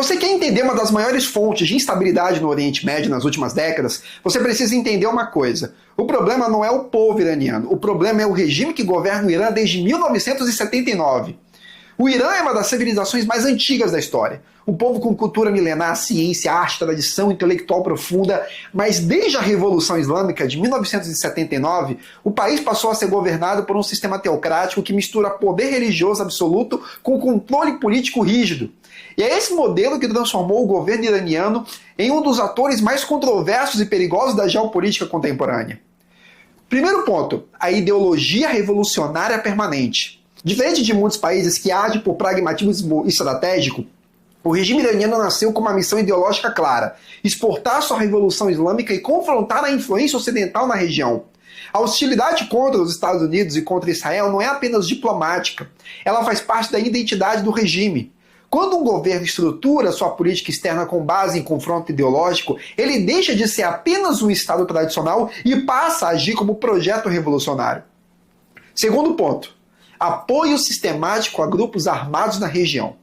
você quer entender uma das maiores fontes de instabilidade no Oriente Médio nas últimas décadas, você precisa entender uma coisa. O problema não é o povo iraniano, o problema é o regime que governa o Irã desde 1979. O Irã é uma das civilizações mais antigas da história. Um povo com cultura milenar, ciência, arte, tradição intelectual profunda, mas desde a Revolução Islâmica de 1979, o país passou a ser governado por um sistema teocrático que mistura poder religioso absoluto com controle político rígido. E é esse modelo que transformou o governo iraniano em um dos atores mais controversos e perigosos da geopolítica contemporânea. Primeiro ponto, a ideologia revolucionária permanente. Diferente de muitos países que agem por pragmatismo estratégico, o regime iraniano nasceu com uma missão ideológica clara: exportar sua revolução islâmica e confrontar a influência ocidental na região. A hostilidade contra os Estados Unidos e contra Israel não é apenas diplomática, ela faz parte da identidade do regime. Quando um governo estrutura sua política externa com base em confronto ideológico, ele deixa de ser apenas um Estado tradicional e passa a agir como projeto revolucionário. Segundo ponto, apoio sistemático a grupos armados na região.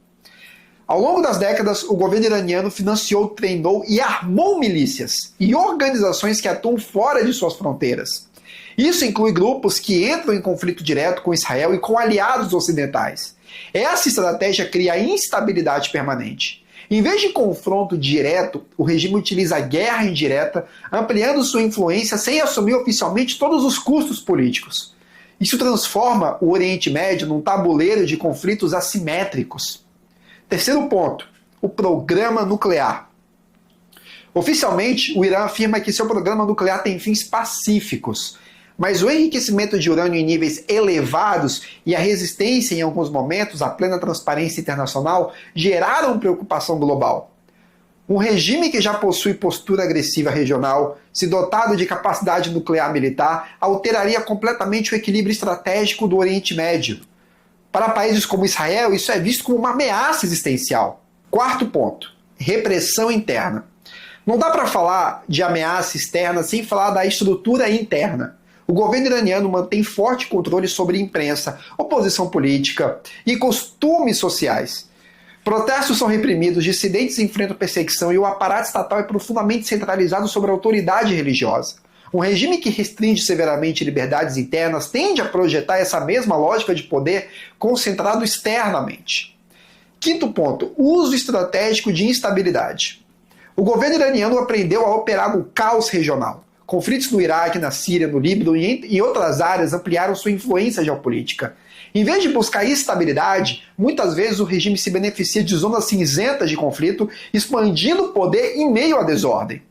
Ao longo das décadas, o governo iraniano financiou, treinou e armou milícias e organizações que atuam fora de suas fronteiras. Isso inclui grupos que entram em conflito direto com Israel e com aliados ocidentais. Essa estratégia cria instabilidade permanente. Em vez de confronto direto, o regime utiliza a guerra indireta, ampliando sua influência sem assumir oficialmente todos os custos políticos. Isso transforma o Oriente Médio num tabuleiro de conflitos assimétricos. Terceiro ponto, o programa nuclear. Oficialmente, o Irã afirma que seu programa nuclear tem fins pacíficos, mas o enriquecimento de urânio em níveis elevados e a resistência em alguns momentos à plena transparência internacional geraram preocupação global. Um regime que já possui postura agressiva regional, se dotado de capacidade nuclear militar, alteraria completamente o equilíbrio estratégico do Oriente Médio. Para países como Israel, isso é visto como uma ameaça existencial. Quarto ponto, repressão interna. Não dá para falar de ameaça externa sem falar da estrutura interna. O governo iraniano mantém forte controle sobre imprensa, oposição política e costumes sociais. Protestos são reprimidos, dissidentes enfrentam perseguição e o aparato estatal é profundamente centralizado sobre a autoridade religiosa. Um regime que restringe severamente liberdades internas tende a projetar essa mesma lógica de poder concentrado externamente. Quinto ponto, uso estratégico de instabilidade. O governo iraniano aprendeu a operar no caos regional. Conflitos no Iraque, na Síria, no Líbano e em outras áreas ampliaram sua influência geopolítica. Em vez de buscar estabilidade, muitas vezes o regime se beneficia de zonas cinzentas de conflito, expandindo o poder em meio à desordem.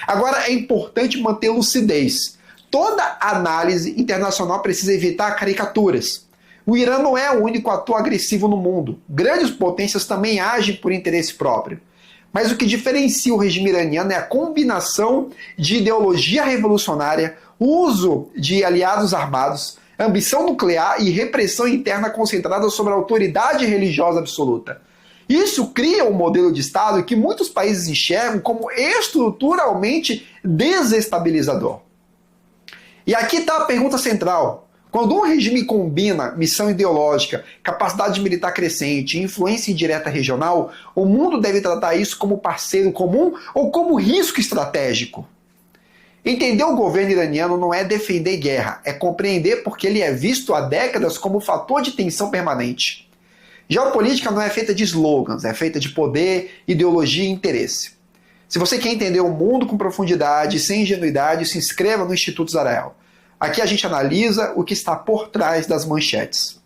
Agora é importante manter lucidez. Toda análise internacional precisa evitar caricaturas. O Irã não é o único ator agressivo no mundo. Grandes potências também agem por interesse próprio. Mas o que diferencia o regime iraniano é a combinação de ideologia revolucionária, uso de aliados armados, ambição nuclear e repressão interna concentrada sobre a autoridade religiosa absoluta. Isso cria um modelo de Estado que muitos países enxergam como estruturalmente desestabilizador. E aqui está a pergunta central. Quando um regime combina missão ideológica, capacidade militar crescente e influência indireta regional, o mundo deve tratar isso como parceiro comum ou como risco estratégico? Entender o governo iraniano não é defender guerra, é compreender porque ele é visto há décadas como fator de tensão permanente. Geopolítica não é feita de slogans, é feita de poder, ideologia e interesse. Se você quer entender o mundo com profundidade, sem ingenuidade, se inscreva no Instituto Zarael. Aqui a gente analisa o que está por trás das manchetes.